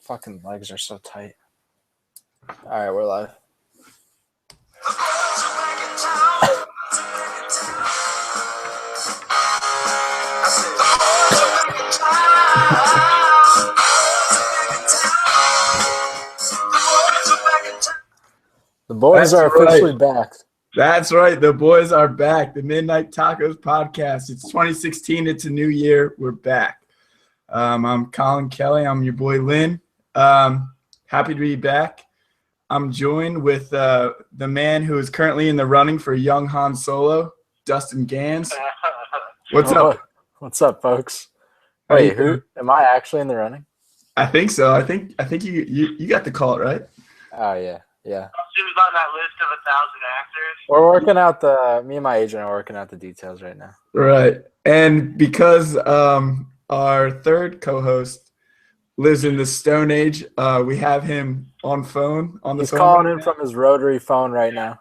Fucking legs are so tight. All right, we're live. The boys are officially back. That's right. The boys are back. The Midnight Tacos podcast. It's 2016. It's a new year. We're back. I'm Colin Kelly. I'm your boy Lynn. Happy to be back. I'm joined with the man who is currently in the running for young Han Solo, Dustin Gans. What's up? What's up, folks? Wait, who am I actually in the running? I think so. I think you got the call, right? Oh yeah. She was on that list of 1,000 actors. We're working out me and my agent are working out the details right now. Right. And because our third co-host lives in the Stone Age, we have him on the phone. He's calling in from his rotary phone right now.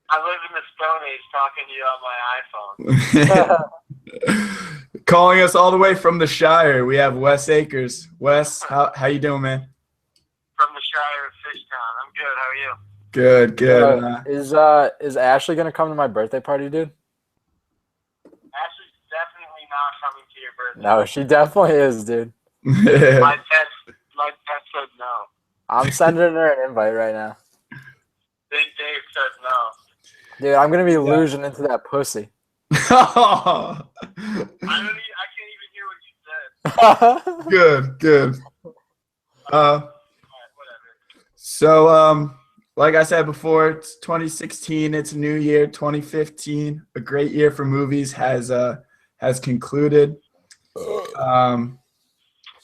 I live in the Stone Age talking to you on my iPhone. Calling us all the way from the Shire, we have Wes Akers. Wes, how you doing, man? From the Shire of Fishtown. I'm good. How are you? Good. Is Ashley gonna come to my birthday party, dude? Ashley's definitely not coming to your birthday. No, she definitely is, dude. My pet said no. I'm sending her an invite right now. Big Dave said no. Dude, I'm gonna be losing into that pussy. I can't even hear what you said. Good. Whatever. So, like I said before, it's 2016. It's a new year. 2015, a great year for movies, has concluded.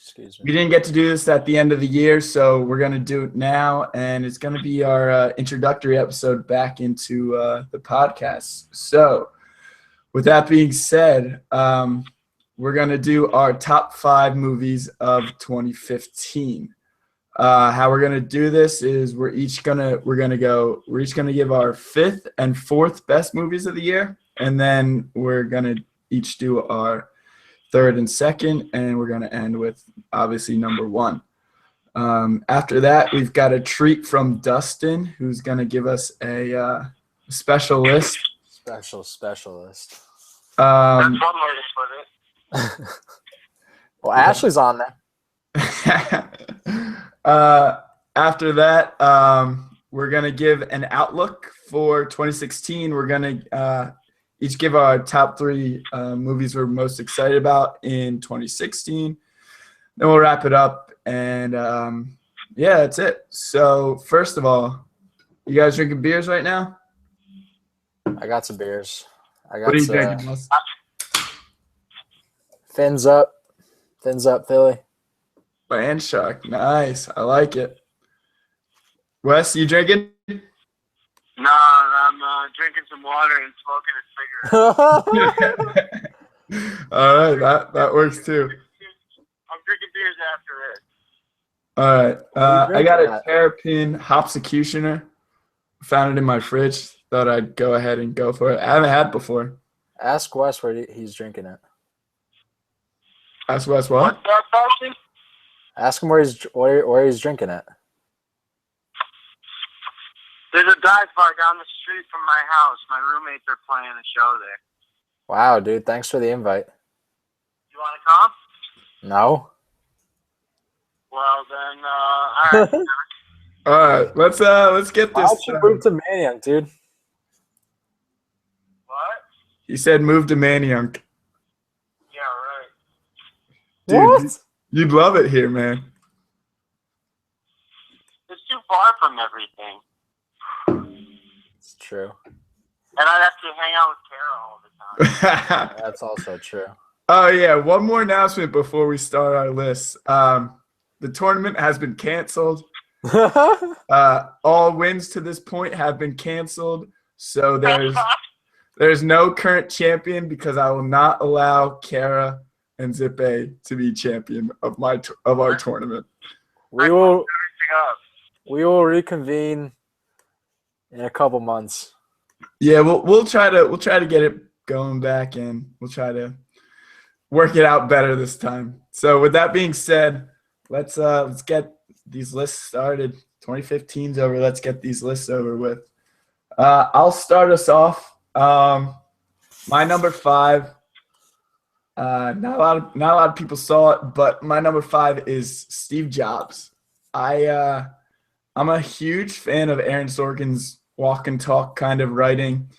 Excuse me. We didn't get to do this at the end of the year, so we're gonna do it now, and it's gonna be our introductory episode back into the podcast. So, with that being said, we're gonna do our top 5 movies of 2015. How we're gonna do this is we're each gonna give our 5th and 4th best movies of the year, and then we're gonna each do our 3rd and 2nd, and we're gonna end with obviously number 1. After that, we've got a treat from Dustin, who's gonna give us a special list. Special list. That's one way to put it. Well, Ashley's on there. After that, we're going to give an outlook for 2016. We're going to each give our top 3 movies we're most excited about in 2016. Then we'll wrap it up, and yeah, that's it. So first of all, you guys drinking beers right now? I got some beers. What are you drinking? Fins up, Philly. Land Shark, nice. I like it. Wes, you drinking? No, I'm drinking some water and smoking a cigarette. All right, that works too. I'm drinking beers after it. All right, I got a Terrapin Hopsecutioner. Found it in my fridge. Thought I'd go ahead and go for it. I haven't had it before. Ask Wes where he's drinking it. Ask Wes what? What's that, Dustin? Ask him where he's drinking it. There's a dive bar down the street from my house. My roommates are playing a show there. Wow, dude, thanks for the invite. You want to come? No. Well then, all right. All right, let's get Why this. don't you move to Manayunk, dude? What? He said move to Manayunk. Yeah, right. Dude, What? you'd love it here, man. It's too far from everything. It's true. And I'd have to hang out with Kara all the time. That's also true. Oh yeah, one more announcement before we start our list. The tournament has been canceled. All wins to this point have been canceled, so there's no current champion because I will not allow Kara and Zippe to be champion of our tournament. We will reconvene in a couple months. Yeah, we'll try to get it going back, and we'll try to work it out better this time. So with that being said, let's get these lists started. 2015's over. Let's get these lists over with. I'll start us off. My number 5. Not a lot of people saw it, but my number 5 is Steve Jobs. I'm a huge fan of Aaron Sorkin's walk and talk kind of writing.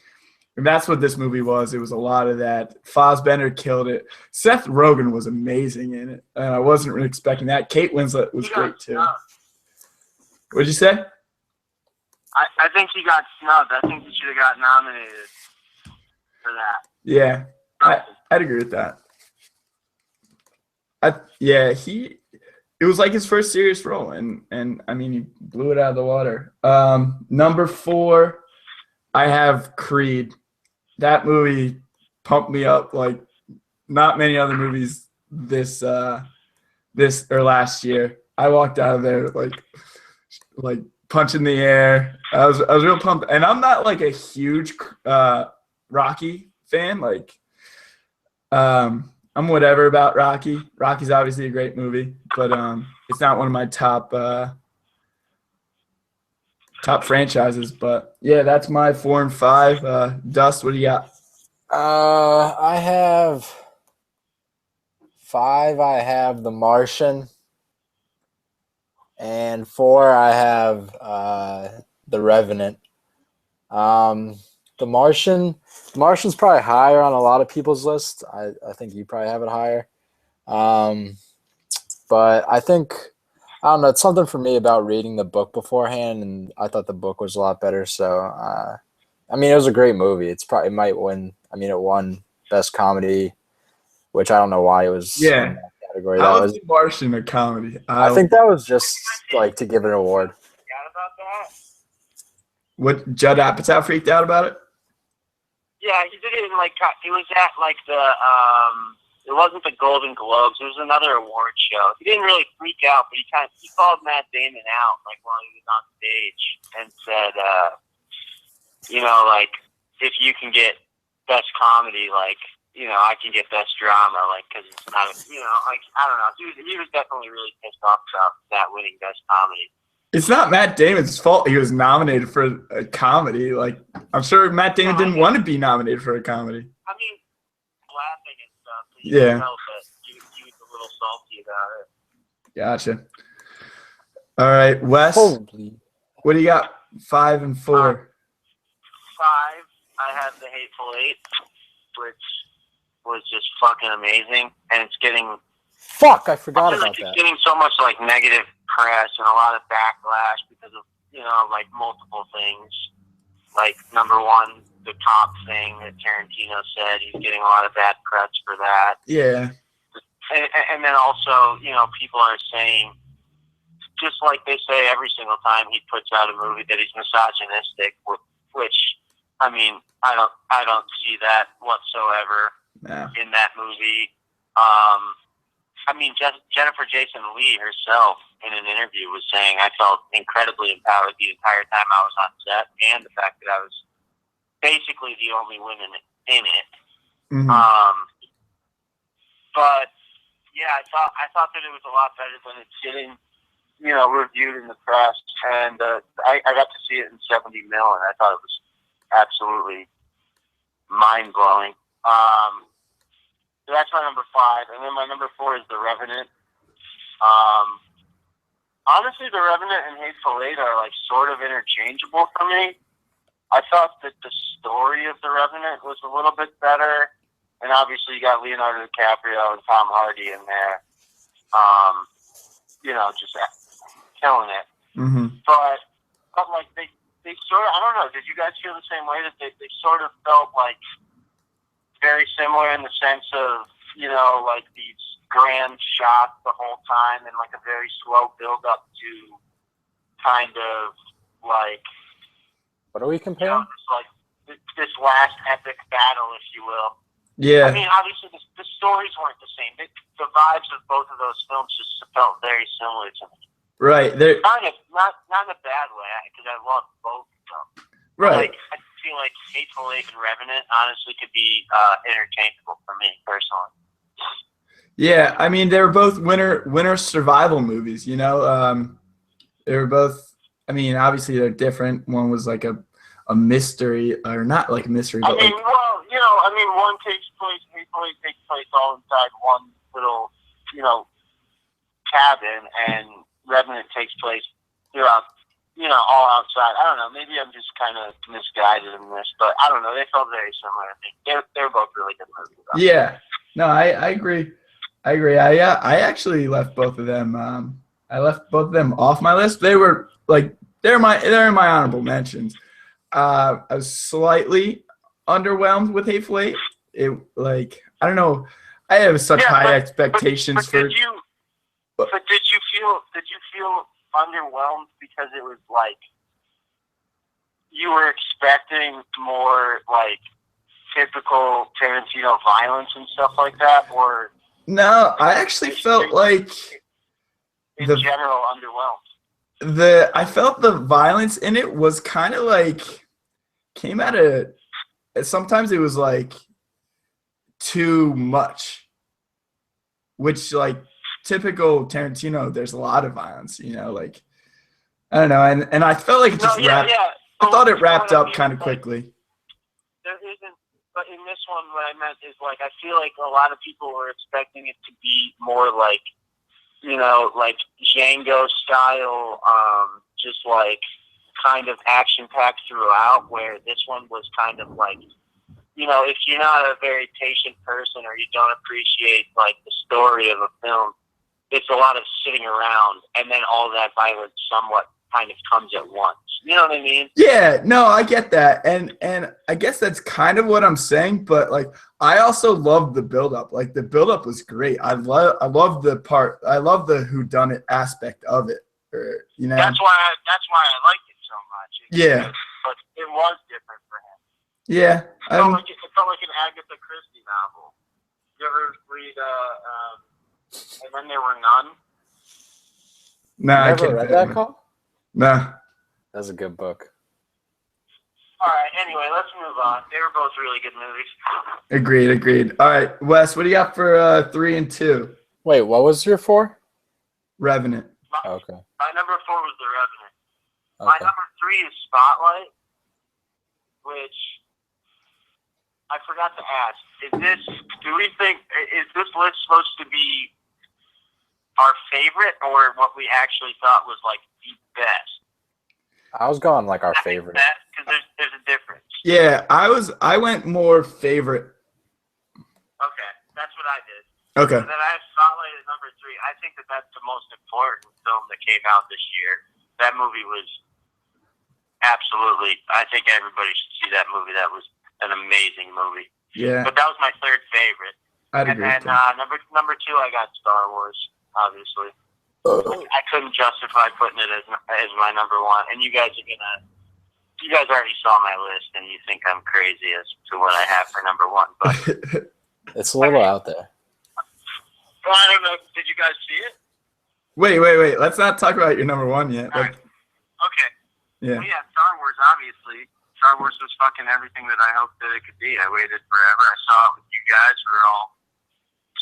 And that's what this movie was. It was a lot of that. Fassbender killed it. Seth Rogen was amazing in it. And I wasn't really expecting that. Kate Winslet was great too. What'd you say? I think he got snubbed. I think he should have got nominated for that. Yeah, I'd agree with that. It was like his first serious role, and I mean, he blew it out of the water. Number 4, I have Creed. That movie pumped me up like not many other movies this or last year. I walked out of there like punching the air. I was real pumped, and I'm not like a huge Rocky fan. Like, I'm whatever about Rocky. Rocky's obviously a great movie, but it's not one of my top franchises. But yeah, that's my 4 and 5. Dust, what do you got? I have 5. I have The Martian, and 4. I have The Revenant. The Martian's probably higher on a lot of people's list. I think you probably have it higher. But I think, I don't know, it's something for me about reading the book beforehand, and I thought the book was a lot better. So, I mean, it was a great movie. It might win. I mean, it won Best Comedy, which I don't know why it was in that category. How is The Martian a comedy? I think that was just like to give it an award. Forgot about that. What, Judd Apatow freaked out about it? Yeah, he did it in he was at it wasn't the Golden Globes. It was another award show. He didn't really freak out, but he called Matt Damon out while he was on stage and said, if you can get Best Comedy, I can get Best Drama, because it's not, I don't know. He was definitely really pissed off about that winning Best Comedy. It's not Matt Damon's fault he was nominated for a comedy. I'm sure Matt Damon didn't want to be nominated for a comedy. I mean, laughing and stuff. So you can tell that he was a little salty about it. Gotcha. All right, Wes, what do you got? 5 and 4. 5, I have The Hateful Eight, which was just fucking amazing, and it's getting. Fuck, I forgot about that. It's getting so much negative press and a lot of backlash because of multiple things. Number 1, the cop thing that Tarantino said, he's getting a lot of bad press for that. Yeah. And then also, people are saying, just like they say every single time he puts out a movie, that he's misogynistic, which I mean, I don't see that whatsoever in that movie. I mean, Jennifer Jason Leigh herself in an interview was saying, I felt incredibly empowered the entire time I was on set, and the fact that I was basically the only woman in it. Mm-hmm. But yeah, I thought that it was a lot better than it's getting, reviewed in the press, and I got to see it in 70 mil, and I thought it was absolutely mind blowing. So that's my number 5, and then my number 4 is The Revenant. Honestly, The Revenant and Hateful Eight are sort of interchangeable for me. I thought that the story of The Revenant was a little bit better, and obviously you got Leonardo DiCaprio and Tom Hardy in there, just killing it. Mm-hmm. But they sort of, I don't know, did you guys feel the same way that they sort of felt very similar in the sense of, these grand shots the whole time and a very slow build up to kind of what are we comparing? This last epic battle, if you will. Yeah. I mean, obviously the stories weren't the same. The vibes of both of those films just felt very similar to me. Right. Not in a bad way, because I love both of them. Right. I feel like Hateful Eight and Revenant honestly could be interchangeable for me personally. Yeah, I mean they were both winter survival movies. You know, they were both. I mean, obviously they're different. One was like a mystery, or not like a mystery, I but mean, like well, one takes place, Hateful Eight takes place all inside one little, cabin, and Revenant takes place throughout, all outside. I don't know. Maybe I'm just kind of misguided in this, but I don't know. They felt very similar. I think they're both really good movies. yeah. No, I agree. I actually left both of them. I left both of them off my list. They were like they're in my honorable mentions. I was slightly underwhelmed with Hateful Eight. It I don't know. I have such high expectations for. Did you feel underwhelmed because it was like you were expecting more like typical Tarantino violence and stuff like that, or No, I actually felt like in general underwhelmed? I felt the violence in it was kind of like came out of. Sometimes it was like too much, which like typical Tarantino. There's a lot of violence, like I don't know, and I felt like it just wrapped. I thought it wrapped up kind of quickly. There isn't, but in this one, what I meant is like I feel like a lot of people were expecting it to be more like, like Django style, just like kind of action packed throughout. Where this one was kind of like, if you're not a very patient person or you don't appreciate like the story of a film, it's a lot of sitting around, and then all that violence somewhat kind of comes at once. You know what I mean? Yeah, no, I get that, and I guess that's kind of what I'm saying. But like, I also love the buildup. Like the buildup was great. I love the part. I love the whodunit aspect of it. That's why I liked it so much. Yeah, but it was different for him. Yeah, it felt like an Agatha Christie novel. You ever read And Then There Were None? No, I never read that, Call? No. That's a good book. All right, anyway, let's move on. They were both really good movies. Agreed. All right, Wes, what do you got for 3 and 2? Wait, what was your 4? Revenant. Okay. My number 4 was The Revenant. Okay. My number 3 is Spotlight, which I forgot to ask. Is this list supposed to be our favorite or what we actually thought was like the best? I was going like our favorite. Because there's a difference. Yeah, I went more favorite. Okay, that's what I did. Okay. And then I have Spotlight at number 3. I think that's the most important film that came out this year. That movie was absolutely. I think everybody should see that movie. That was an amazing movie. Yeah. But that was my third favorite. I'd agree. And number 2, I got Star Wars. Obviously, I couldn't justify putting it as my number 1. And you guys already saw my list, and you think I'm crazy as to what I have for number 1. But it's a little out there. Well, I don't know. Did you guys see it? Wait. Let's not talk about your number 1 yet. All right. Okay. Yeah. Well, yeah, Star Wars, obviously. Star Wars was fucking everything that I hoped that it could be. I waited forever. I saw it with you guys. We were all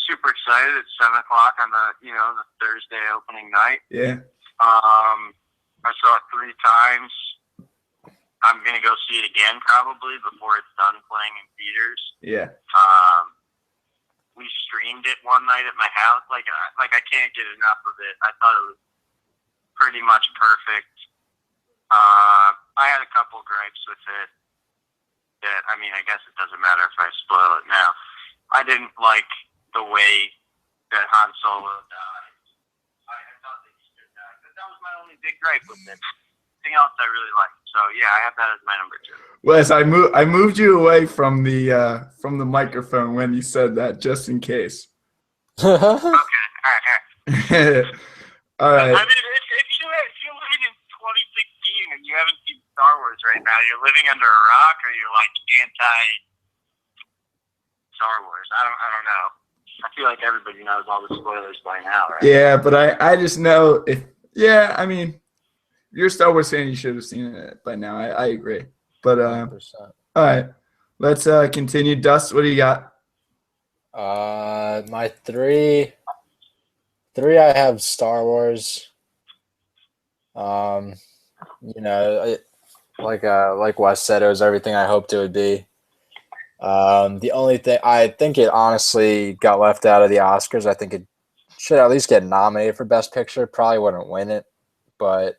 super excited at 7:00 on the Thursday opening night. Yeah. I saw it 3 times. I'm gonna go see it again probably before it's done playing in theaters. Yeah. We streamed it one night at my house. Like I can't get enough of it. I thought it was pretty much perfect. I had a couple gripes with it. That I guess it doesn't matter if I spoil it now. I didn't like the way that Han Solo died. I thought that he should die, but that was my only big gripe with it. Everything else I really liked. So yeah, I have that as my number 2. Wes, I moved you away from the microphone when you said that, just in case. Okay, all right. All right. If you're living in 2016 and you haven't seen Star Wars right now, you're living under a rock, or you're like anti Star Wars. I don't know. I feel like everybody knows all the spoilers by now, right? Yeah, but I just know if you're a Star Wars fan, you should have seen it by now. I agree. But all right, let's continue. Dust, what do you got? My three I have Star Wars. You know, like Wes said, it was everything I hoped it would be. The only thing I think it honestly got left out of the Oscars. I think it should at least get nominated for Best Picture. Probably wouldn't win it, but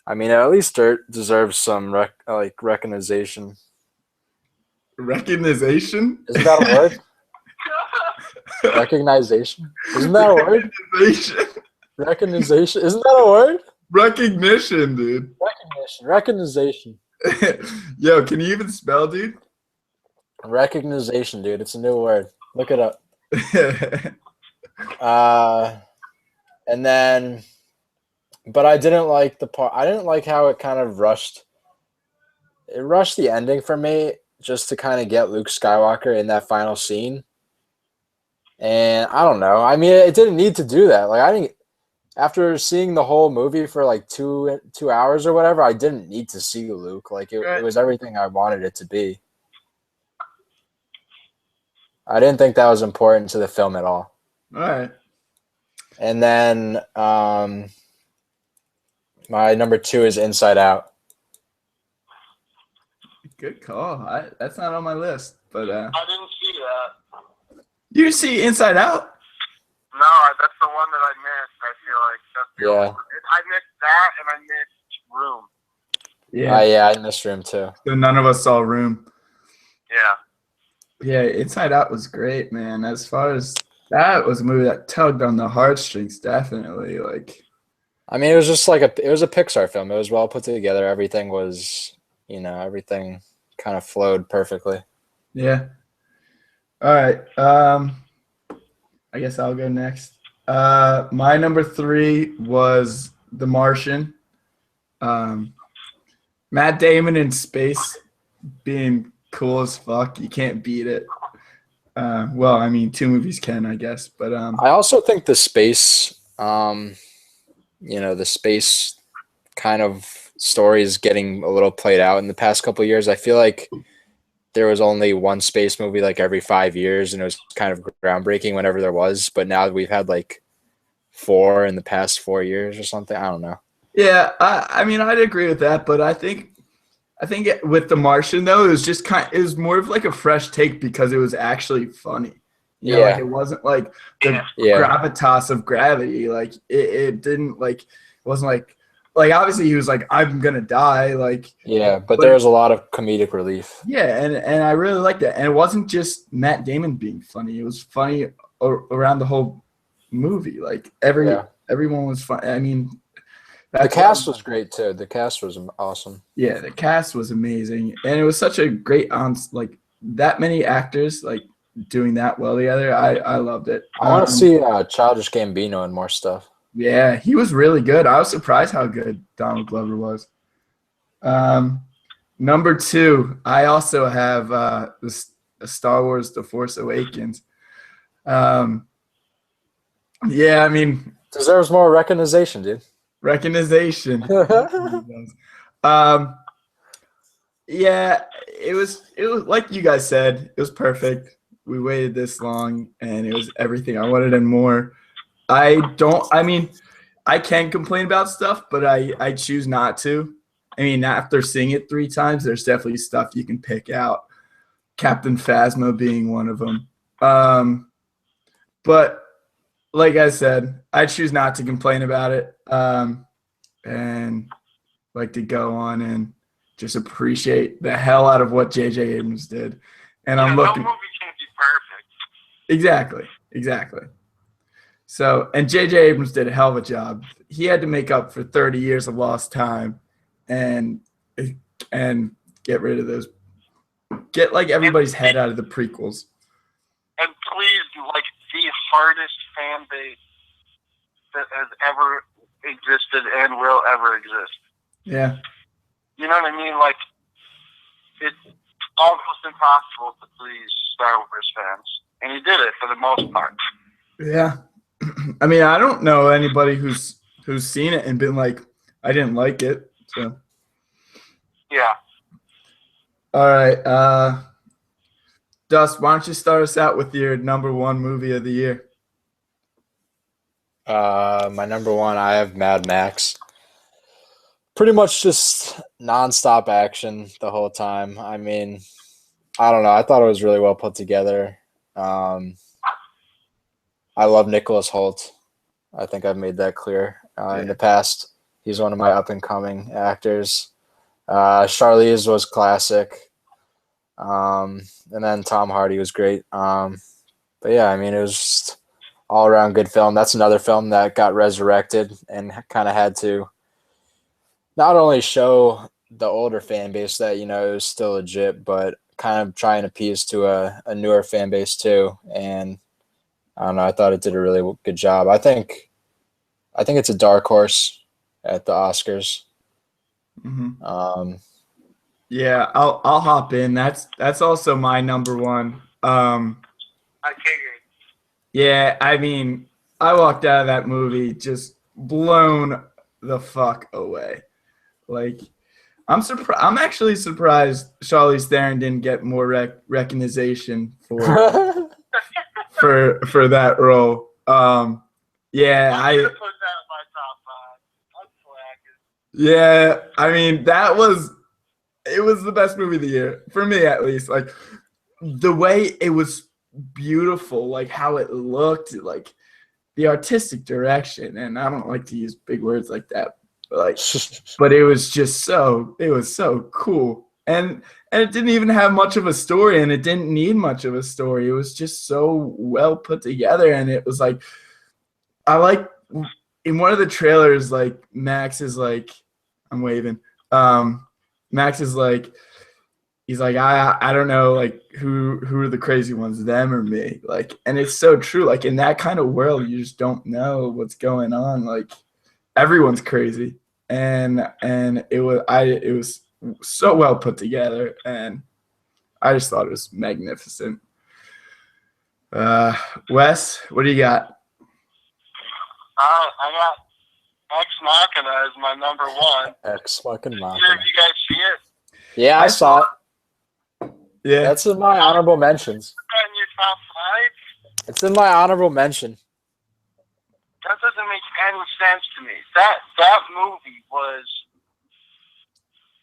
I mean, it at least deserves some recognition. Recognition? Isn't that a word? Recognition? Isn't that a word? Recognition? Isn't that a word? Recognition, dude. Recognition. Yo, can you even spell, dude? Recognition, dude. It's a new word. Look it up. And then, but I didn't like the part. I didn't like how it kind of rushed. It rushed the ending for me just to kind of get Luke Skywalker in that final scene. And I don't know. I mean, it didn't need to do that. Like, I didn't. After seeing the whole movie for like two hours or whatever, I didn't need to see Luke. Like, it was everything I wanted it to be. I didn't think that was important to the film at all. All right. And then my number 2 is Inside Out. Good call. That's not on my list, but I didn't see that. You see Inside Out? No, that's the one that I missed. I feel like that's the only one. I missed that, and I missed Room. Yeah, I missed Room too. So none of us saw Room. Yeah. Yeah, Inside Out was great, man. As far as that was a movie that tugged on the heartstrings, definitely. Like, I mean, it was just like it was a Pixar film. It was well put together. Everything was, everything kind of flowed perfectly. Yeah. All right. I guess I'll go next. My number 3 was The Martian. Matt Damon in space being cool as fuck. You can't beat it. Well, I mean, 2 movies can, I guess. But I also think the space, the space kind of story is getting a little played out in the past couple of years. I feel like there was only one space movie like every 5 years, and it was kind of groundbreaking whenever there was. But now we've had like 4 in the past 4 years or something. I don't know. Yeah, I mean, I'd agree with that, but I think with The Martian though, it was just it was more of like a fresh take because it was actually funny. You know, like it wasn't like the gravitas of Gravity. Like it didn't like, it wasn't like obviously he was like, I'm gonna die. Like, but there was a lot of comedic relief. Yeah, and I really liked that. And it wasn't just Matt Damon being funny. It was funny around the whole movie. Like everyone was fun. I mean, the cast was great too. The cast was awesome. Yeah, the cast was amazing, and it was such a great like that many actors like doing that well together. I loved it. I want to see Childish Gambino and more stuff. Yeah, he was really good. I was surprised how good Donald Glover was. Number 2, I also have the Star Wars: The Force Awakens. Yeah, I mean, deserves more recognition, dude. Recognition. Yeah, it was like you guys said, it was perfect. We waited this long, and it was everything I wanted and more. I can complain about stuff, but I choose not to. I mean, after seeing it 3 times, there's definitely stuff you can pick out. Captain Phasma being one of them. But like I said, I choose not to complain about it, and like to go on and just appreciate the hell out of what J.J. Abrams did. And I'm looking. No movie can't be perfect. Exactly. So, and J.J. Abrams did a hell of a job. He had to make up for 30 years of lost time, and get rid of those. Get like everybody's head out of the prequels. And please, like the hardest fan base that has ever existed and will ever exist. Yeah. You know what I mean? Like, it's almost impossible to please Star Wars fans. And he did it for the most part. Yeah. I mean, I don't know anybody who's seen it and been like, I didn't like it. So. Yeah. All right. Dust, why don't you start us out with your number one movie of the year? My number one, I have Mad Max. Pretty much just nonstop action the whole time. I mean, I don't know. I thought it was really well put together. I love Nicholas Hoult. I think I've made that clear in the past. He's one of my up and coming actors. Charlize was classic. And then Tom Hardy was great. But yeah, I mean, it was just all around good film. That's another film that got resurrected and kind of had to not only show the older fan base that, it was still legit, but kind of try and appease to a newer fan base too. And I don't know, I thought it did a really good job. I think it's a dark horse at the Oscars. Mm-hmm. Yeah, I'll hop in. That's also my number one. I figured. Yeah, I mean, I walked out of that movie just blown the fuck away. Like, I'm actually surprised Charlize Theron didn't get more recognition for for that role. Yeah, I'm gonna put that in my top 5. Yeah, I mean, it was the best movie of the year for me, at least. Like, the way it was beautiful, like how it looked, like the artistic direction. And I don't like to use big words like that, but it was just so cool. And it didn't even have much of a story, and it didn't need much of a story. It was just so well put together, and it was like, I like in one of the trailers, like Max is like, I'm waving. Max is like, he's like, I don't know, like who are the crazy ones, them or me? Like, and it's so true. Like, in that kind of world, you just don't know what's going on. Like, everyone's crazy, and it was so well put together, and I just thought it was magnificent. Wes, what do you got? I got Ex Machina as my number one. Ex fucking Did Machina. you guys see it? Yeah, I saw it. Yeah, That's in my honorable mentions. In your top 5? It's in my honorable mention. That doesn't make any sense to me. That movie was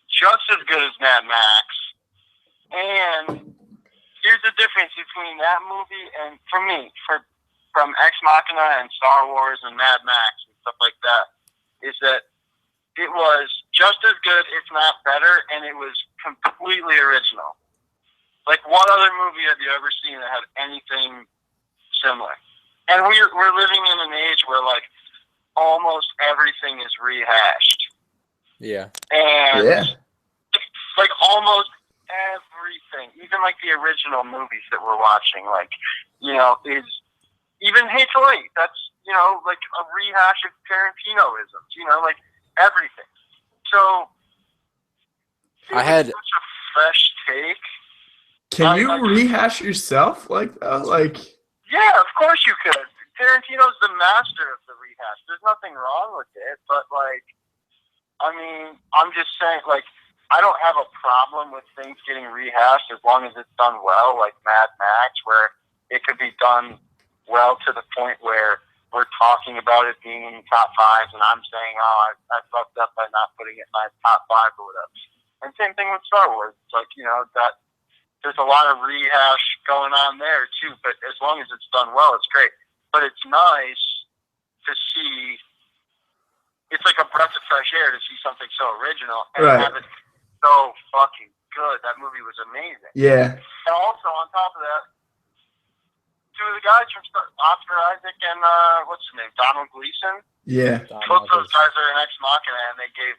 just as good as Mad Max. And here's the difference between that movie and, for me, from Ex Machina and Star Wars and Mad Max and stuff like that, is that it was just as good, if not better, and it was completely original. Like, what other movie have you ever seen that had anything similar? And we're living in an age where, like, almost everything is rehashed. Yeah. And, yeah, like, almost everything, even, like, the original movies that we're watching, like, is, even Hateful Eight, that's, like, a rehash of Tarantino-isms, like, everything. So, it was such a fresh take. Can you rehash yourself like that? Like, yeah, of course you could. Tarantino's the master of the rehash. There's nothing wrong with it, but, like, I mean, I'm just saying, like, I don't have a problem with things getting rehashed as long as it's done well, like Mad Max, where it could be done well to the point where we're talking about it being in top 5s, and I'm saying, I fucked up by not putting it in my top 5 or whatever. And same thing with Star Wars. It's like, that there's a lot of rehash going on there too, but as long as it's done well, it's great. But it's nice to see, it's like a breath of fresh air to see something so original and have it so fucking good. That movie was amazing. yeah. And also, on top of that, 2 of the guys from Oscar Isaac and, what's his name, Donald Gleason? Yeah. Both those guys are in Ex Machina, and they gave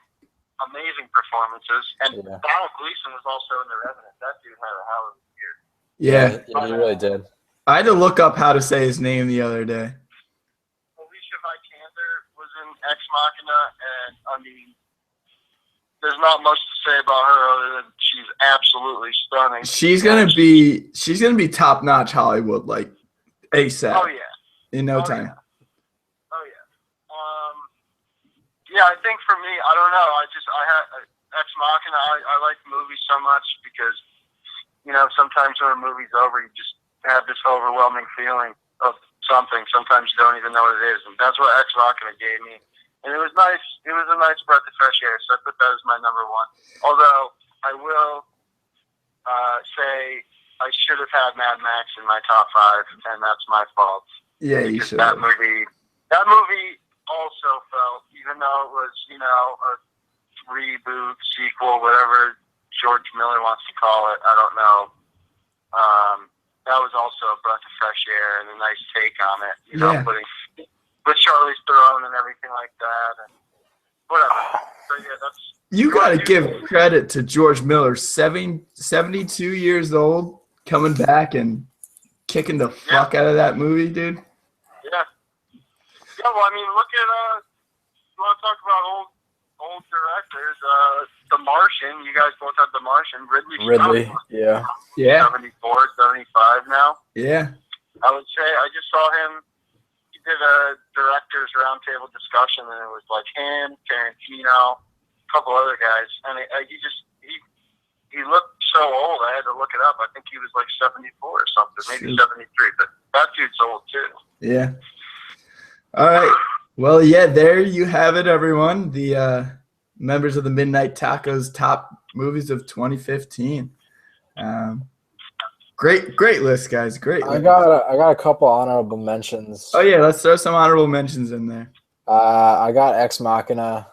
amazing performances. And Donald Gleason was also in The Revenant. That dude had a hell of a year. Yeah. Yeah, he really did. I had to look up how to say his name the other day. Alicia Vikander was in Ex Machina, and, I mean, there's not much to say about her other than she's absolutely stunning. She's gonna be top notch Hollywood, like ASAP. Oh yeah. In no time. Yeah. Oh yeah. Yeah, I think for me, I don't know. I had Ex Machina. I like the movie so much because sometimes when a movie's over, you just have this overwhelming feeling of something. Sometimes you don't even know what it is, and that's what Ex Machina gave me. And it was nice. It was a nice breath of fresh air. So I put that as my number one. Although I will say I should have had Mad Max in my top 5, and that's my fault. Yeah, you should. That movie also felt, even though it was, a reboot, sequel, whatever George Miller wants to call it, I don't know. That was also a breath of fresh air and a nice take on it, with Charlize Theron and everything like that, and whatever. So yeah, that's. You got to give credit to George Miller, 72 years old, coming back and kicking the fuck out of that movie, dude. Yeah. Yeah, well, I mean, look at, you want to talk about old directors, The Martian. You guys both have The Martian. Ridley, yeah. 74, 75 now. Yeah. I would say I just saw him. He did a director's roundtable discussion, and it was like him, Tarantino, a couple other guys, and he looked so old. I had to look it up. I think he was like 74 or something, maybe 73. But that dude's old too. Yeah. All right. Well, yeah, there you have it, everyone. The members of the Midnight Tacos top movies of 2015. Great list, guys. Great list. I got a couple honorable mentions. Oh yeah, let's throw some honorable mentions in there. I got Ex Machina.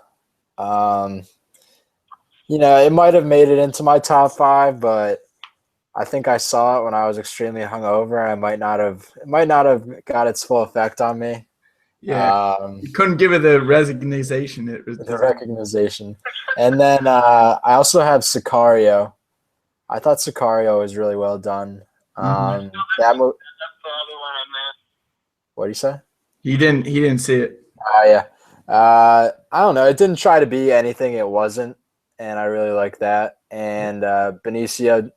It might have made it into my top 5, but I think I saw it when I was extremely hungover. It might not have got its full effect on me. Yeah, you couldn't give it the recognition. The recognition. And then I also have Sicario. I thought Sicario was really well done. That movie. That's the other one I missed. What do you say? He didn't see it. Yeah. I don't know. It didn't try to be anything it wasn't, and I really like that. And Benicio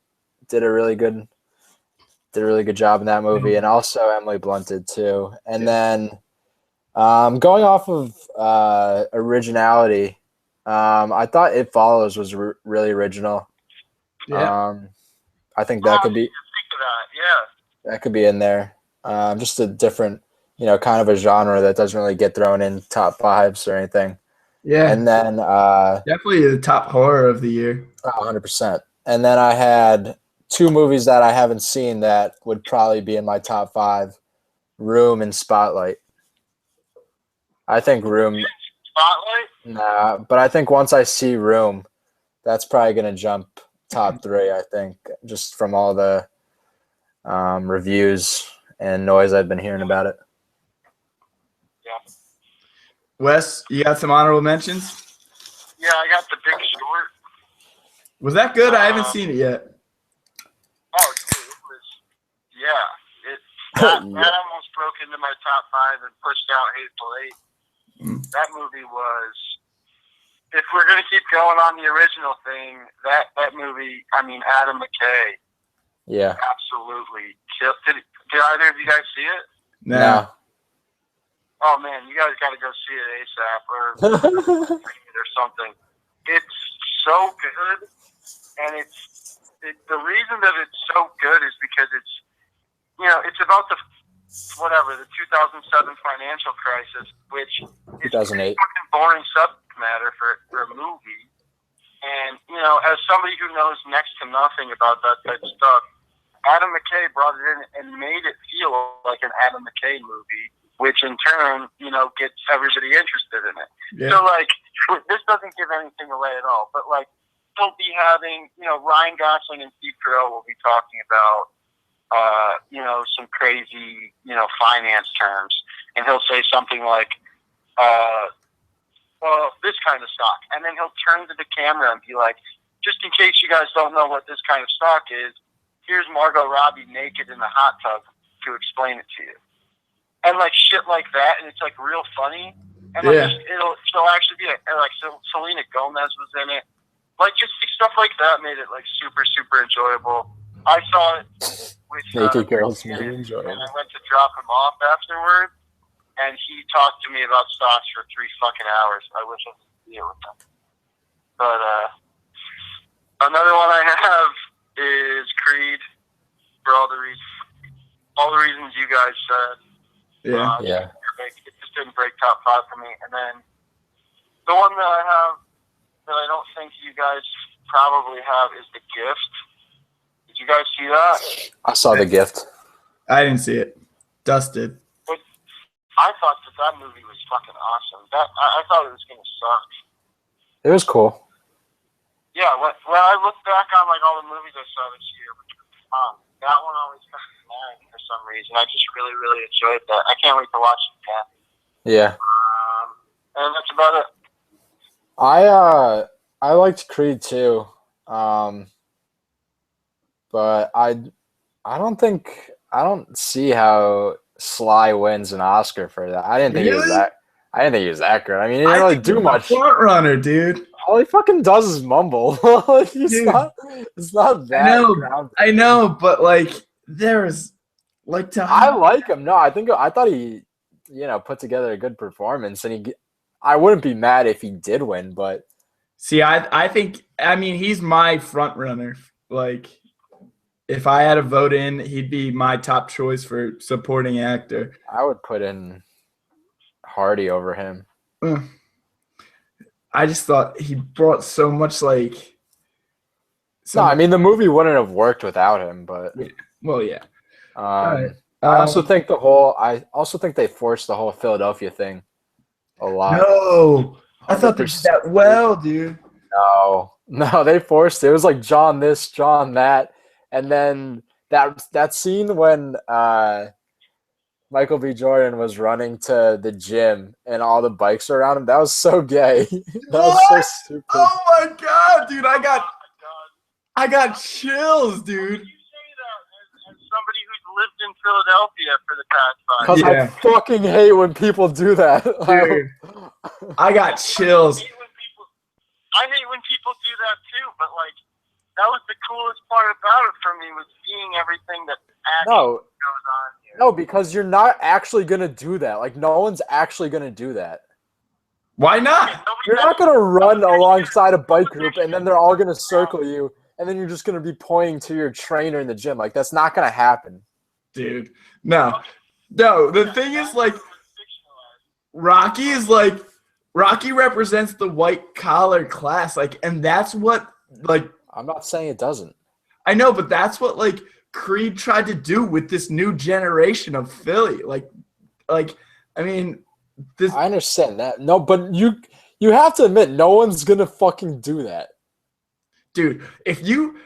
did a really good job in that movie, and also Emily Blunt did too. And then going off of originality, I thought It Follows was really original. Yeah. I think that could be. Think of that. Yeah. That could be in there. Just a different, kind of a genre that doesn't really get thrown in top 5s or anything. Yeah. And then definitely the top horror of the year. 100%. And then I had 2 movies that I haven't seen that would probably be in my top 5: Room and Spotlight. I think Room. Spotlight? Nah, but I think once I see Room, that's probably gonna jump top 3. I think just from all the reviews and noise I've been hearing about it. Yeah. Wes, you got some honorable mentions? Yeah, I got The Big Short. Was that good? I haven't seen it yet. Oh, dude, it was. Yeah, that almost broke into my top 5 and pushed out Hateful Eight. That movie was. If we're gonna keep going on the original thing, that movie. I mean, Adam McKay. Yeah. Absolutely killed. Did either of you guys see it? No. Oh man, you guys got to go see it ASAP or something. It's so good, and the reason that it's so good is because it's about the 2007 financial crisis, which is 2008. fucking boring subject matter for a movie. And as somebody who knows next to nothing about that type of stuff, Adam McKay brought it in and made it feel like an Adam McKay movie, which in turn, gets everybody interested in it. Yeah. So, this doesn't give anything away at all, but, he'll be having, Ryan Gosling and Steve Carell will be talking about, some crazy, finance terms, and he'll say something like, well, this kind of stock, and then he'll turn to the camera and be like, just in case you guys don't know what this kind of stock is, here's Margot Robbie naked in the hot tub to explain it to you. And shit like that, and it's real funny. And she'll actually be Selena Gomez was in it. Just stuff like that made it super, super enjoyable. I saw it with Naked Girls made it and enjoyable. I went to drop him off afterward, and he talked to me about stocks for 3 fucking hours. I wish I could see it with him. But another one I have is Creed. for all the reasons you guys said. Yeah. Yeah. It just didn't break top 5 for me. And then the one that I have that I don't think you guys probably have is The Gift. Did you guys see that? I saw The Gift. I didn't see it. Dusted. I thought that movie was fucking awesome. I thought it was going to suck. It was cool. Yeah, when I look back on like all the movies I saw this year, that one always comes to mind for some reason. I just really, really enjoyed that. I can't wait to watch it again. Yeah. And that's about it. I liked Creed too, but I don't see how Sly wins an Oscar for that. I didn't think he was Really? that good. I mean, he didn't really do much. Front runner, dude. All he fucking does is mumble. It's not that. I know, but like there's like to. I like him. No, I thought he, put together a good performance, and I wouldn't be mad if he did win, but See, I think he's my front runner. Like, if I had a vote in, he'd be my top choice for supporting actor. I would put in Hardy over him. I just thought he brought so much like. No, I mean the movie wouldn't have worked without him, but Well, yeah. I also think they forced the whole Philadelphia thing a lot. No, I thought they did that well, dude. No, they forced it. It was like John this, John that, and then that scene when Michael B. Jordan was running to the gym and all the bikes are around him. That was so gay. That was so stupid. Oh my god, dude! I got chills, dude. You say that as somebody who's lived in Philadelphia for the past 5 Because years. I fucking hate when people do that. Dude, I got chills. I hate when people do that too, but like that was the coolest part about it for me was seeing everything that actually goes on here. No, because you're not actually gonna do that. Like no one's actually gonna do that. Why not? You're not gonna run alongside a bike group and then they're all gonna circle you and then you're just gonna be pointing to your trainer in the gym. Like that's not gonna happen. Dude, no. The thing is like Rocky represents the white collar class, like, and that's what like I'm not saying it doesn't. I know, but that's what like Creed tried to do with this new generation of Philly. Like I mean, this. I understand that. No, but you have to admit, no one's gonna fucking do that. Dude, if you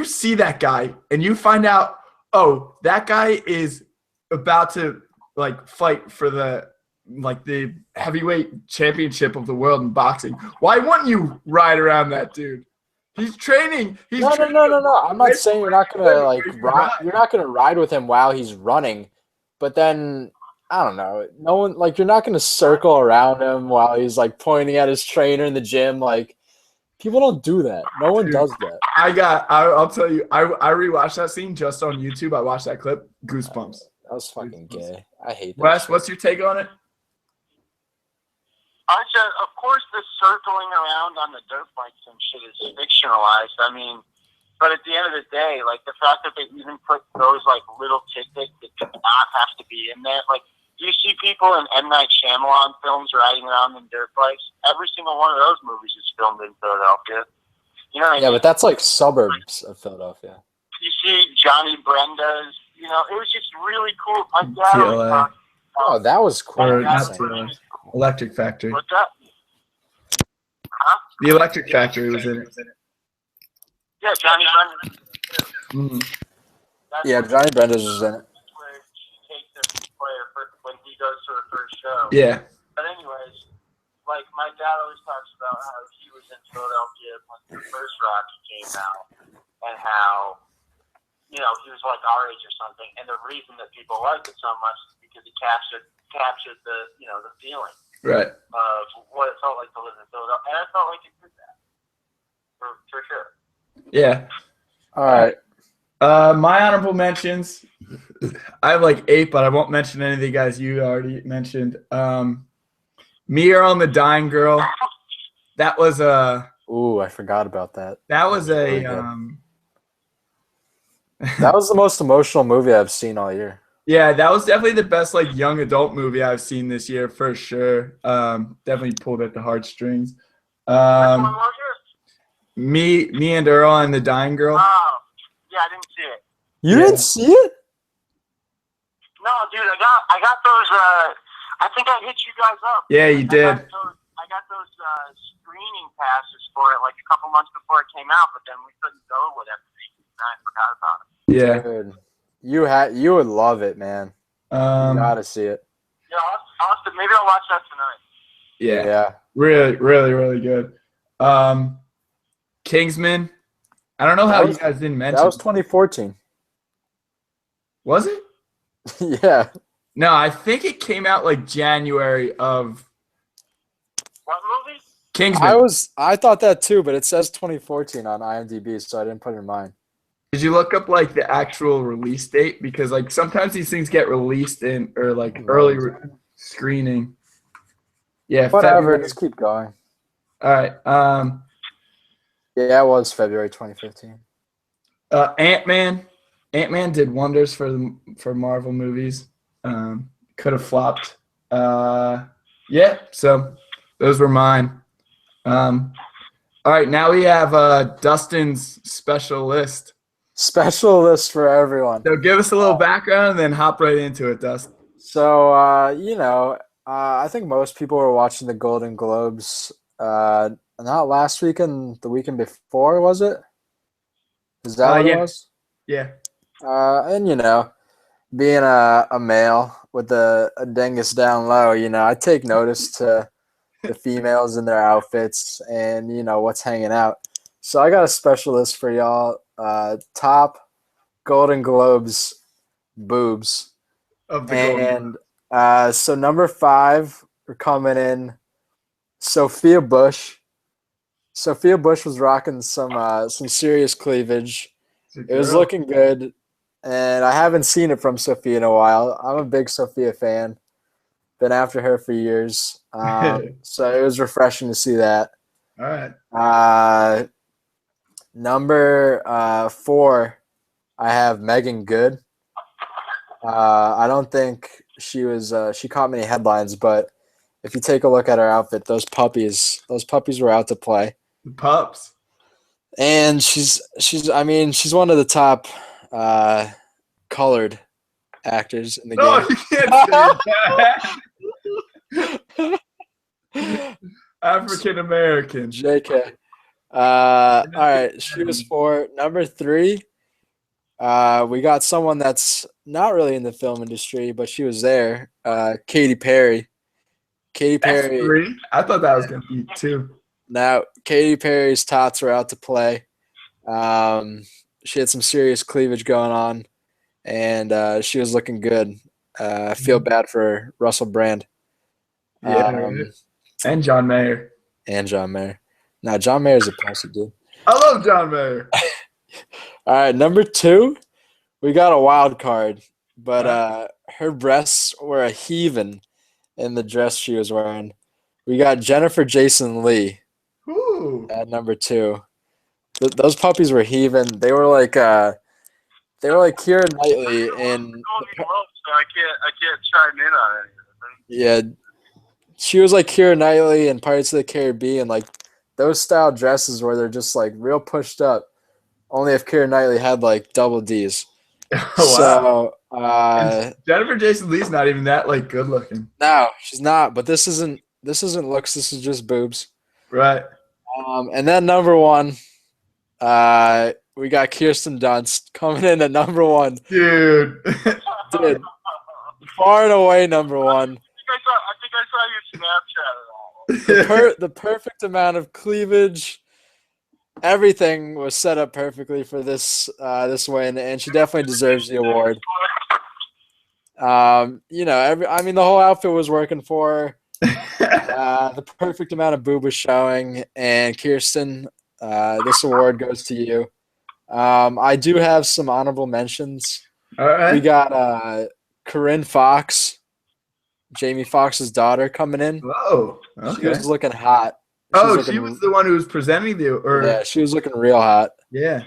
see that guy and you find out, oh, that guy is about to like fight for the heavyweight championship of the world in boxing, why wouldn't you ride around that dude? He's training. No. I'm not saying you're not gonna ride. You're not gonna ride with him while he's running, but then I don't know. No one you're not gonna circle around him while he's like pointing at his trainer in the gym. Like people don't do that. No one does that. I'll tell you. I rewatched that scene just on YouTube. I watched that clip. Goosebumps. That was fucking gay. I hate that. Wes, what's your take on it? I said, of course, the circling around on the dirt bikes and shit is fictionalized. I mean, but at the end of the day, like the fact that they even put those like little tidbits that do not have to be in there. Like you see people in M. Night Shyamalan films riding around in dirt bikes. Every single one of those movies is filmed in Philadelphia. You know what I mean? But that's like suburbs of Philadelphia. You see Johnny Brenda's. You know, it was just really cool. My dad always talked Oh, that was cool. Or not TLA. Electric Factory. What's that? Huh? The Electric Factory was in it. Yeah, Johnny Brendan. Mm-hmm. Yeah, Johnny Brenda's was in it. Where she takes him when he goes to her first show. Yeah. But anyways, like my dad always talks about how he was in Philadelphia when the first Rocky came out, and how he was like our age or something, and the reason that people liked it so much is because he captured the the feeling Right. of what it felt like to live in Philadelphia, and I felt like it did that for sure. Yeah. All right. My honorable mentions. I have like 8, but I won't mention any of the guys you already mentioned. Mia on the Dying Girl. That was a. Ooh, I forgot about that. That was Really a. good. That was the most emotional movie I've seen all year. Yeah, that was definitely the best like young adult movie I've seen this year for sure. Definitely pulled at the heartstrings. Which one Um, was it? me and Earl and the Dying Girl. Oh, yeah, I didn't see it. You Yeah. didn't see it? No, dude, I got those. I think I hit you guys up. Yeah, you did. I got those screening passes for it like a couple months before it came out, but then we couldn't go with everything, and I forgot about it. Yeah. Dude, you would love it, man. You gotta see it. Yeah, maybe I'll watch that tonight. Yeah. Yeah. Really, really, really good. Kingsman. I don't know how you guys didn't mention. That was 2014. Was it? Yeah. No, I think it came out like January of What movie? Kingsman. I thought that too, but it says 2014 on IMDb, so I didn't put it in mine. Did you look up like the actual release date? Because like sometimes these things get released in or like early screening. Yeah, Whatever, February. just keep going. All right. Yeah, it was February 2015. Ant-Man. Ant-Man did wonders for Marvel movies. Could have flopped. Yeah, so those were mine. All right, now we have Dustin's special list. Special list for everyone. So give us a little background and then hop right into it, Dustin. So, I think most people were watching the Golden Globes not last weekend, the weekend before, was it? Is that what yeah. it was? Yeah. And being a male with a dingus down low, I take notice to the females in their outfits and what's hanging out. So I got a special list for y'all. Top Golden Globes boobs. Of the Golden And so number 5, we're coming in Sophia Bush. Sophia Bush was rocking some serious cleavage. It was looking good, and I haven't seen it from Sophia in a while. I'm a big Sophia fan. Been after her for years. So it was refreshing to see that. All right. Number 4, I have Megan Good. I don't think she caught many headlines, but if you take a look at her outfit, those puppies were out to play. The pups. And she's one of the top colored actors in the No, game. you can't say that. African American. JK. All right, she was 4. Number 3, we got someone that's not really in the film industry, but she was there. Katy Perry. Katy That's Perry. 3? I thought that was going to be 2. Now, Katy Perry's tots were out to play. She had some serious cleavage going on, and she was looking good. I feel bad for Russell Brand. Yeah. And John Mayer. And John Mayer. Now, John Mayer's a pussy, dude. I love John Mayer. All right, number 2, we got a wild card, but her breasts were a heaving in the dress she was wearing. We got Jennifer Jason Leigh at number 2. Those puppies were heaving. They were like Keira Knightley in. So I can't chime in on it. Yeah, she was like Keira Knightley in Pirates of the Caribbean, like those style dresses where they're just like real pushed up. Only if Keira Knightley had like double D's. Wow. So Jennifer Jason Leigh's not even that like good looking. no, she's not. But this isn't looks. This is just boobs. Right. And then number 1, we got Kirsten Dunst coming in at number 1. Dude. Dude, far and away number 1. I think I saw your Snapchat at all. The perfect amount of cleavage. Everything was set up perfectly for this win, and she definitely deserves the award. The whole outfit was working for her. The perfect amount of boob was showing, and Kirsten, this award goes to you. I do have some honorable mentions. All right. We got Corinne Fox, Jamie Foxx's daughter, coming in. Whoa. Okay. She was looking hot. She was the one who was presenting the or yeah, she was looking real hot. yeah.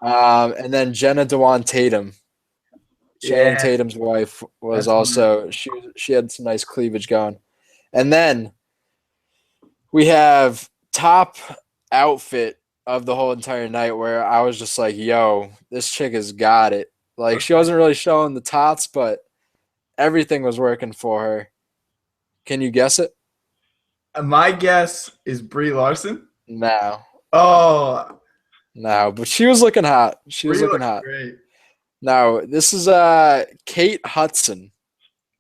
And then Jenna Dewan Tatum, Channing Yeah, Tatum's wife, was that's also she had some nice cleavage going. And then we have top outfit of the whole entire night where I was just like, yo, this chick has got it. Like she wasn't really showing the tots, but everything was working for her. Can you guess it? my guess is Brie Larson. No. Oh, No, but she was looking hot. She was Brie looking looks hot. great. Now, this is Kate Hudson.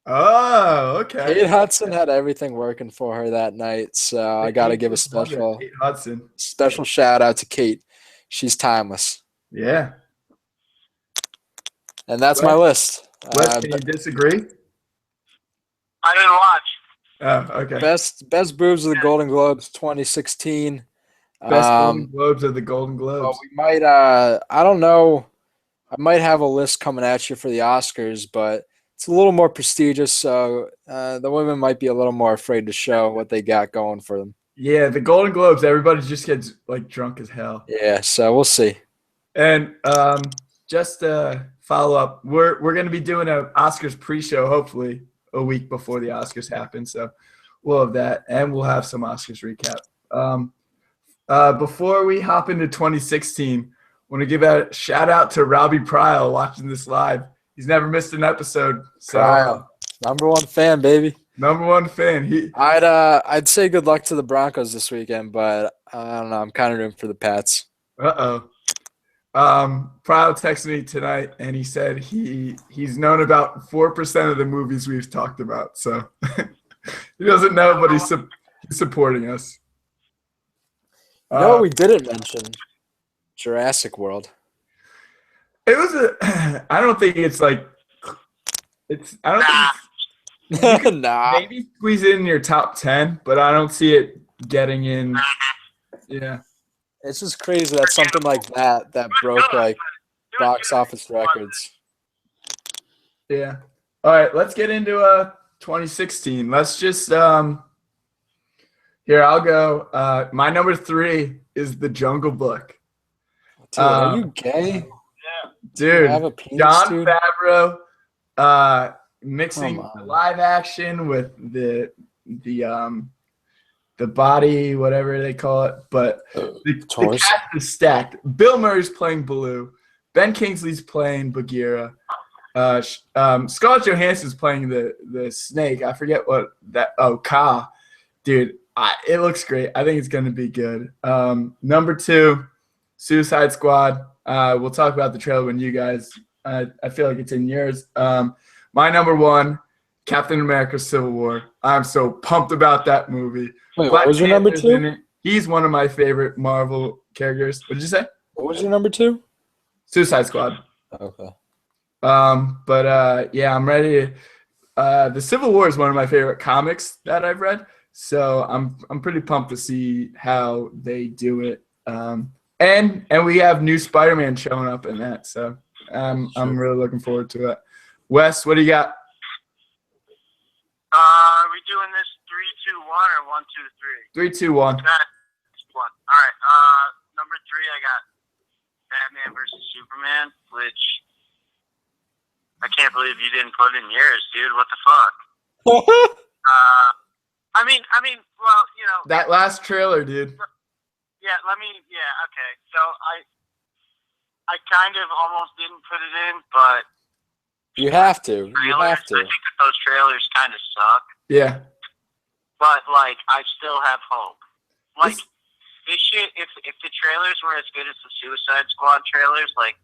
Oh, okay. Kate Hudson had everything working for her that night, so I got to give a Kate Hudson. special shout out to Kate. She's timeless. Yeah. And that's my list. Wes, can you disagree? I didn't watch. Oh, okay. Best boobs of the Golden Globes 2016. Best Golden Globes of the Golden Globes. Well, we might I don't know. I might have a list coming at you for the Oscars, but it's a little more prestigious, so the women might be a little more afraid to show what they got going for them. Yeah, the Golden Globes, everybody just gets like drunk as hell. Yeah, so we'll see. And just to follow up, we're going to be doing an Oscars pre-show hopefully a week before the Oscars happen, so we'll have that, and we'll have some Oscars recap. Before we hop into 2016, I want to give a shout out to Robbie Pryle watching this live. He's never missed an episode. So Pryle, #1 fan, baby. #1 fan. I'd say good luck to the Broncos this weekend, but I don't know. I'm kind of rooting for the Pats. Pryle texted me tonight, and he said he's known about 4% of the movies we've talked about. So he doesn't know, but he's supporting us. No, we didn't mention Jurassic World. It was I don't think it's like it's. I don't think it's, Nah. maybe squeeze it in your top 10, but I don't see it getting in. Yeah. It's just crazy that something like that broke like box office records. Yeah. All right, let's get into 2016. Let's just here I'll go. My number 3 is The Jungle Book. Dude, are you gay? Dude, have a penis, Jon dude? Favreau mixing the live action with the body, whatever they call it, but the cast is stacked. Bill Murray's playing Baloo, Ben Kingsley's playing Bagheera, Scarlett Johansson's playing the snake. I forget what that. Oh, Kaa, dude, it looks great. I think it's gonna be good. Number 2, Suicide Squad. We'll talk about the trailer when you guys. I feel like it's in yours. My number 1, Captain America: Civil War. I'm so pumped about that movie. Wait, what was your number 2? He's one of my favorite Marvel characters. What did you say? What was your number 2? Suicide Squad. Okay. Yeah, I'm ready. The Civil War is one of my favorite comics that I've read, so I'm pretty pumped to see how they do it. And we have new Spider-Man showing up in that, so I'm really looking forward to it. Wes, what do you got? Are we doing this 3, 2, 1 or 1, 2, 3? 3, 2, 1. That's 1. All right. Number 3, I got Batman versus Superman, which I can't believe you didn't put in yours, dude. What the fuck? I mean, well, you know. That last trailer, dude. Yeah, okay. So I kind of almost didn't put it in, but You have to. You have to. I think that those trailers kind of suck. Yeah. But like, I still have hope. Like, this shit. If the trailers were as good as the Suicide Squad trailers, like,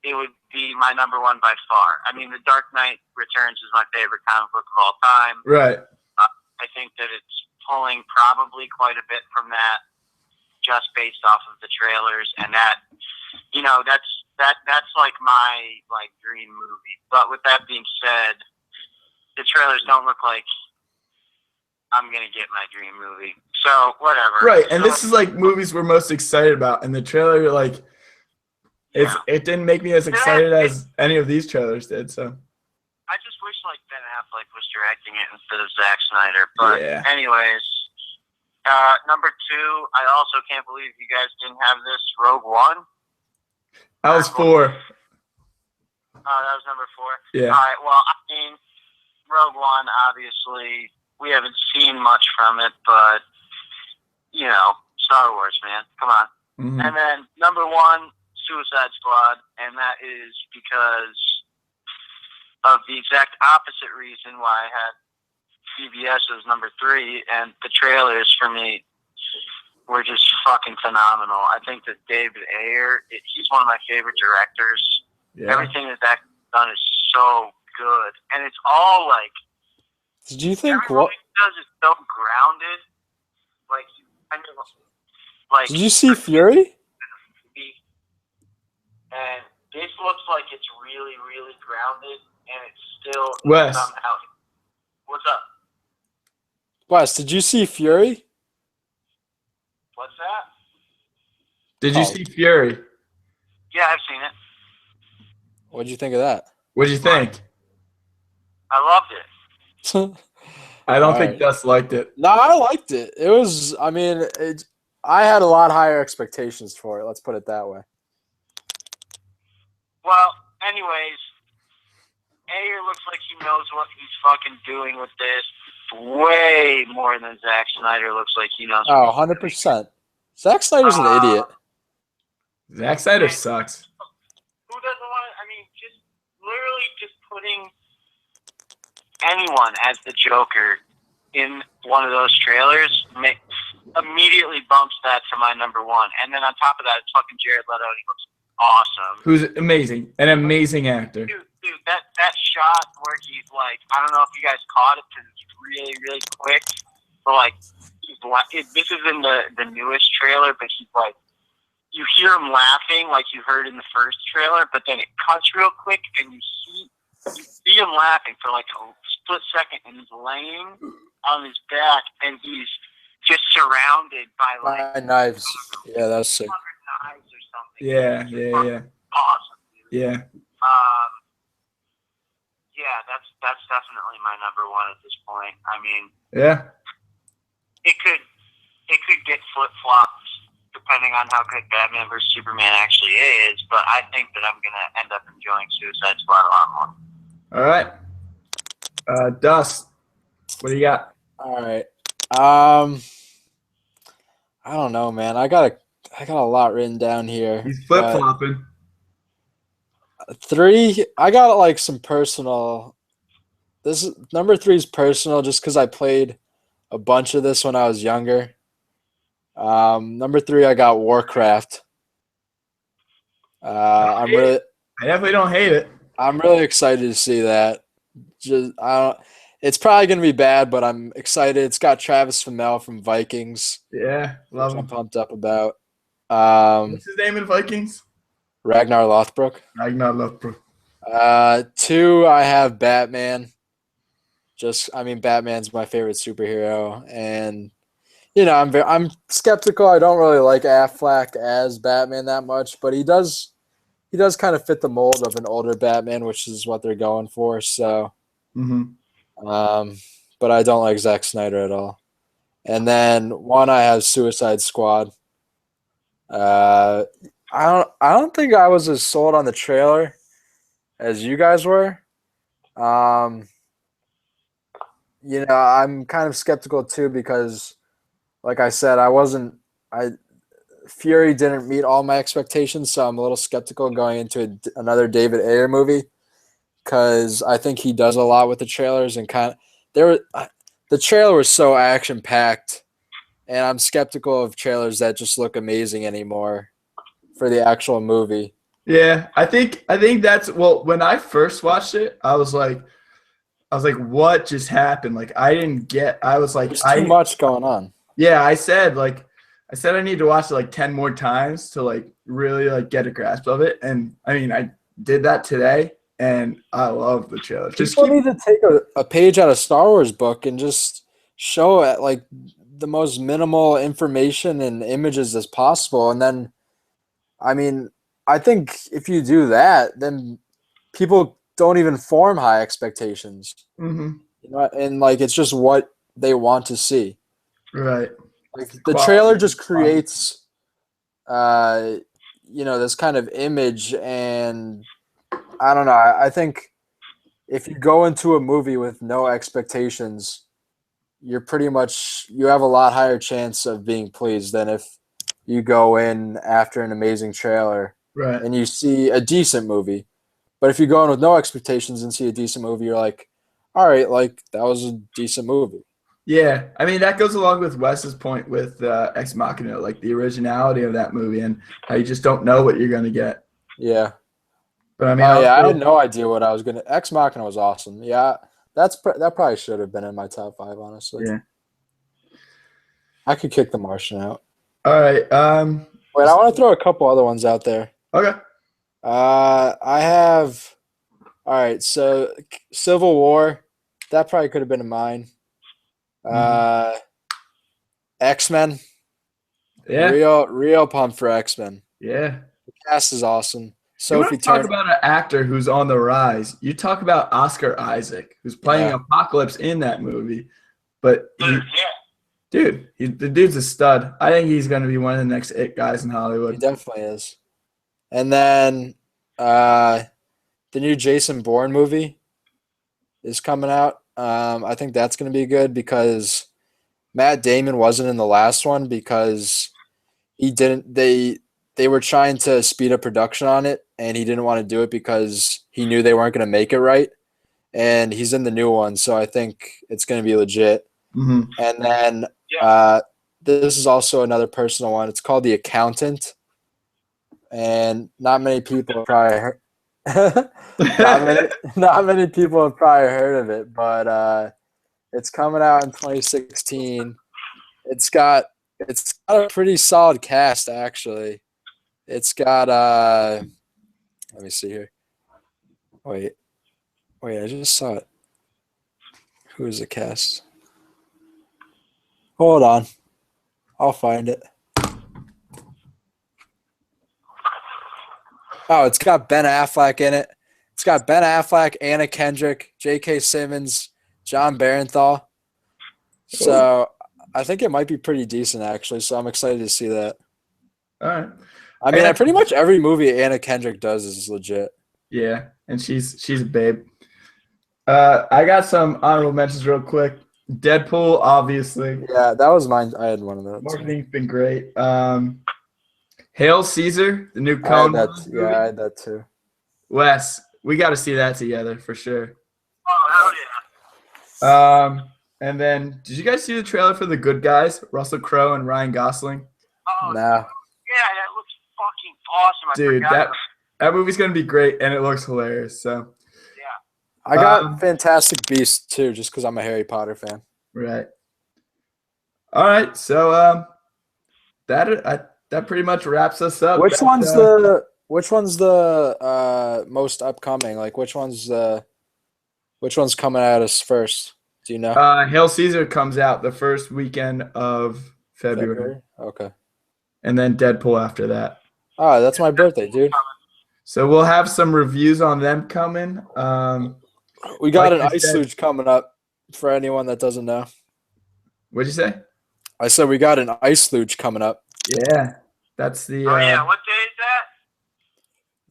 it would be my number 1 by far. I mean, The Dark Knight Returns is my favorite comic book of all time. Right. I think that it's pulling probably quite a bit from that, just based off of the trailers, and that, you know, that's like my dream movie. But with that being said, the trailers don't look like I'm gonna get my dream movie. So whatever. Right, and this is like movies we're most excited about, and the trailer it didn't make me as excited as any of these trailers did. So I just wish like Ben Affleck was directing it instead of Zack Snyder. But anyways. Number 2, I also can't believe you guys didn't have this, Rogue One. That was 4. That was number 4. Yeah. All right. Well, I mean, Rogue One. Obviously, we haven't seen much from it, but you know, Star Wars, man. Come on. Mm-hmm. And then number 1, Suicide Squad, and that is because of the exact opposite reason why I had CBS as number 3, and the trailers for me were just fucking phenomenal. I think that David Ayer, he's one of my favorite directors. Yeah. Everything that done is so good, and it's all like. Did you think everything what? he does is so grounded. Like, I mean, like. Did you see Fury? And this looks like it's really, really grounded, and it's still Wes. somehow. What's up? Wes, did you see Fury? What's that? Did you see Fury? Yeah, I've seen it. What'd you think of that? What did you think? I loved it. I don't All think right. Gus liked it. No, I liked it. It was. I mean, I had a lot higher expectations for it. Let's put it that way. Well, anyways, Ayer looks like he knows what he's fucking doing with this way more than Zack Snyder looks like he knows. Oh, 100%. Zack Snyder's an idiot. Zack Snyder sucks. Who doesn't want to? I mean, just literally just putting anyone as the Joker in one of those trailers immediately bumps that to my number 1. And then on top of that, it's fucking Jared Leto, and he looks awesome. Who's amazing. An amazing actor. Dude, that shot where he's like, I don't know if you guys caught it because it's really, really quick, but like, this is in the newest trailer, but he's like, you hear him laughing like you heard in the first trailer, but then it cuts real quick and you see him laughing for like a split second, and he's laying on his back, and he's just surrounded by like knives. Yeah, that's sick. knives or something. Yeah. Awesome, dude. Yeah. Yeah, that's definitely my number 1 at this point. I mean, Yeah. it could get flip flops depending on how good Batman vs Superman actually is, but I think that I'm gonna end up enjoying Suicide Squad a lot more. All right. Dust, what do you got? All right. I don't know, man. I got a lot written down here. He's flip flopping. 3. I got like some personal. This number 3 is personal, just because I played a bunch of this when I was younger. Number 3, I got Warcraft. I definitely don't hate it. I'm really excited to see that. It's probably gonna be bad, but I'm excited. It's got Travis Fimmel from Vikings. Yeah, love which I'm him. pumped up about. What's his name in Vikings? Ragnar Lothbrok. Ragnar Lothbrok. 2, I have Batman. Batman's my favorite superhero, and I'm skeptical. I don't really like Affleck as Batman that much, but he does kind of fit the mold of an older Batman, which is what they're going for. So, but I don't like Zack Snyder at all. And then 1, I have Suicide Squad. I don't think I was as sold on the trailer as you guys were. I'm kind of skeptical too because, like I said, Fury didn't meet all my expectations, so I'm a little skeptical going into another David Ayer movie because I think he does a lot with the trailers and the trailer was so action packed, and I'm skeptical of trailers that just look amazing anymore for the actual movie. Yeah, I think that's when I first watched it, I was like, what just happened? Like I didn't get. I was like, there's too much going on. Yeah, I said I need to watch it like 10 more times to like really like get a grasp of it. And I mean, I did that today, and I love the trailer. People need to take a page out of Star Wars book and just show it like the most minimal information and images as possible. And then, I mean, I think if you do that, then people don't even form high expectations. And like it's just what they want to see. Right. Like the trailer just creates, this kind of image, and I don't know. I think if you go into a movie with no expectations, you have a lot higher chance of being pleased than if you go in after an amazing trailer Right. and you see a decent movie. But if you go in with no expectations and see a decent movie, you're like, all right, like that was a decent movie. Yeah, I mean that goes along with Wes's point with Ex Machina, like the originality of that movie and how you just don't know what you're gonna get. Yeah. But I mean, Oh yeah, I also, had no idea what I was gonna. Ex Machina was awesome. Yeah, that probably should have been in my top 5. Honestly, yeah. I could kick The Martian out. All right. Wait, I want to throw a couple other ones out there. Okay. I have. All right, so Civil War, that probably could have been in mine. X-Men, Yeah. real pumped for X-Men. Yeah. The cast is awesome. You Sophie want to talk Turner. about an actor who's on the rise. You talk about Oscar Isaac, who's playing Yeah. Apocalypse in that movie. But Dude, the dude's a stud. I think he's going to be one of the next it guys in He Hollywood. definitely is. And then the new Jason Bourne movie is coming out. I think that's going to be good because Matt Damon wasn't in the last one because he didn't. They were trying to speed up production on it, and he didn't want to do it because he knew they weren't going to make it right. And he's in the new one, so I think it's going to be legit. Mm-hmm. And then this is also another personal one. It's called The Accountant, and not many people have probably heard. not many people have probably heard of it, but it's coming out in 2016. It's got a pretty solid cast actually. It's got let me see here. Wait, I just saw it. Who is the cast? Hold on. I'll find it. Oh, it's got Ben Affleck in it. It's got Ben Affleck, Anna Kendrick, J.K. Simmons, John Barenthal. So I think it might be pretty decent, actually. So I'm excited to see that. All right. I mean, pretty much every movie Anna Kendrick does is legit. Yeah, and she's a babe. I got some honorable mentions real quick. Deadpool, obviously. Yeah, that was mine. I had one of those. Marketing's been great. Hail Caesar, the new I Coen. had that too. Wes, we got to see that together for sure. Oh, hell yeah. And then, did you guys see the trailer for The Good Guys? Russell Crowe and Ryan Gosling. Oh, Nah. yeah, that looks fucking awesome. I Dude, forgot that movie's gonna be great, and it looks hilarious. So I got Fantastic Beasts too, just because I'm a Harry Potter fan. right. All right, so that pretty much wraps us up. Which one's the most upcoming? Like which one's coming at us first? Do you know? Hail Caesar comes out the first weekend of February, Okay. and then Deadpool after that. Oh, that's my birthday, dude. So we'll have some reviews on them coming. We got like an you ice said- luge coming up for anyone that doesn't know. What'd you say? I said we got an ice luge coming up. Yeah, that's the. Oh, yeah. What day is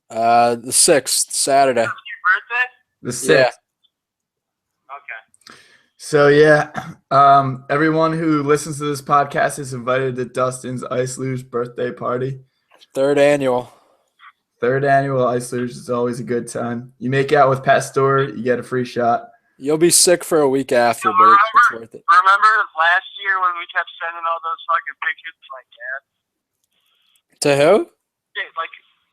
that? The 6th, Saturday. Your birthday? the 6th. Yeah. Okay. So yeah, everyone who listens to this podcast is invited to Dustin's Ice Luge birthday party. 3rd annual. 3rd annual Ice Luge is always a good time. You make out with Pastor, you get a free shot. You'll be sick for a week after, but it's worth it. Remember last year when we kept sending all those fucking pictures to my dad? To who?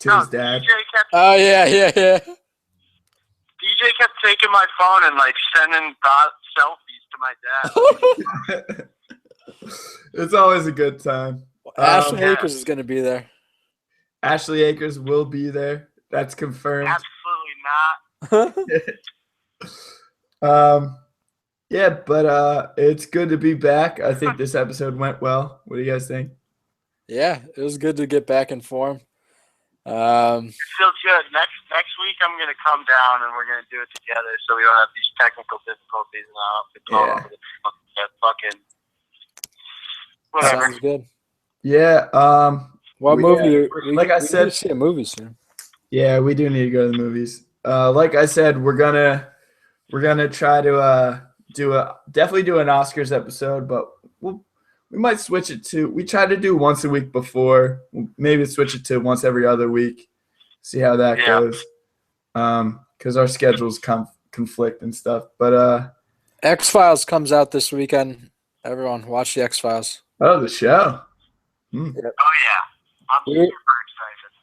To his dad. DJ kept, Oh yeah. DJ kept taking my phone and sending selfies to my dad. It's always a good time. Ashley Akers is gonna be there. Ashley Akers will be there. That's confirmed. Absolutely not. Yeah, but it's good to be back. I think this episode went well. What do you guys think? Yeah, it was good to get back in form. It feels good. Next week I'm gonna come down and we're gonna do it together, so we don't have these technical difficulties and I'll have to call over the fucking whatever. Sounds good. Yeah. What movie? Like I we said- need to see a movie soon. Yeah, we do need to go to the movies. Like I said, we're gonna try to definitely do an Oscars episode, but we might switch it to. We tried to do once a week before. We'll maybe switch it to once every other week. See how that goes. Because our schedules conflict and stuff. But X-Files comes out this weekend. Everyone, watch the X-Files. the show. Oh yeah, I'm We- super excited.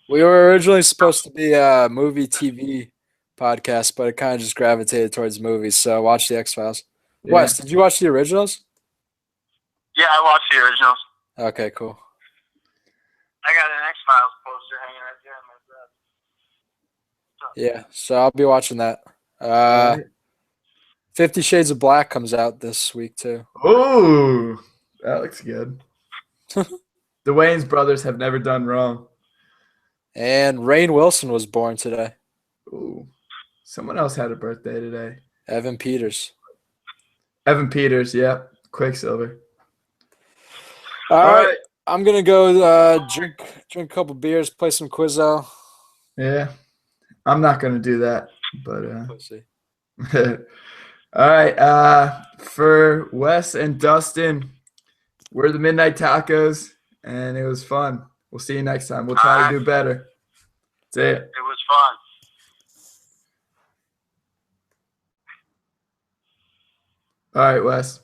We were originally supposed to be a movie TV podcast, but it kind of just gravitated towards movies. So watch the X-Files. Yeah. Wes, did you watch the originals? Yeah, I watched the originals. Okay, cool. I got an X-Files poster hanging right there on my bed. Yeah, so I'll be watching that. 50 Shades of Black comes out this week too. Oh, that looks good. The Wayans brothers have never done wrong. And Rainn Wilson was born today. Ooh, someone else had a birthday today. Evan Peters. Evan Peters, yep. Quicksilver. All right. I'm going to go drink a couple beers, play some Quizzo. Yeah. I'm not going to do that, but Pussy. all right. For Wes and Dustin, we're the Midnight Tacos, and it was fun. We'll see you next time. We'll try to do better. That's it. It was fun. All right, Wes.